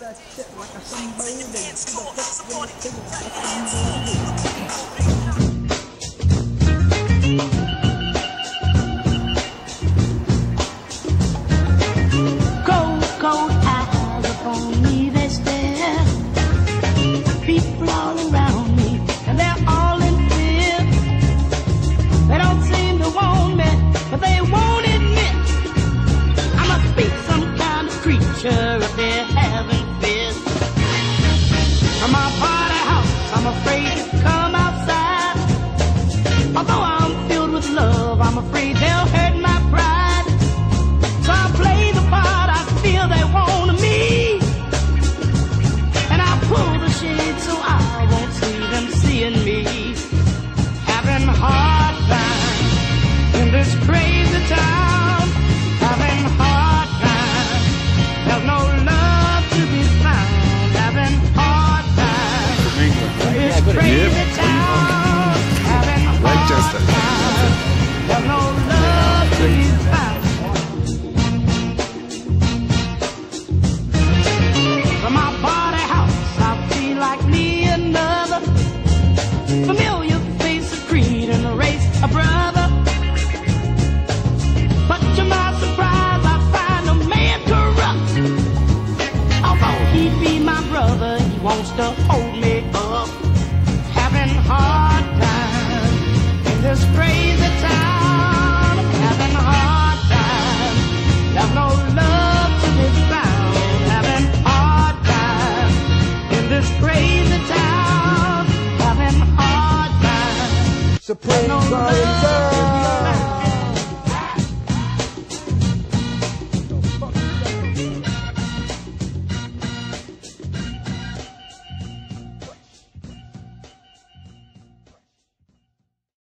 Cold, cold eyes upon me, they stare. People all around me, and they're all in fear. They don't seem to want me, but they won't admit I must be some kind of creature if they're having fears. From my party house, I'm afraid to come outside. Although I'm filled with love, I'm afraid they'll hurt my pride. So I play the part I feel they want of me, and I pull the shade so I won't see them seeing me. Having hard times in this crazy town, having hard times, there's no love to be found. Having hard times in this crazy town, having hard times, there's no love to be found. From my party house, I feel like me another familiar face, a creed and a race, a brother. But to my surprise, I find a man corrupt. Although he be my brother, he wants to hold me up. Having hard times in this crazy town, having hard times, there's no love to be found. Having hard times in this crazy town, having hard times. Supreme, no love to be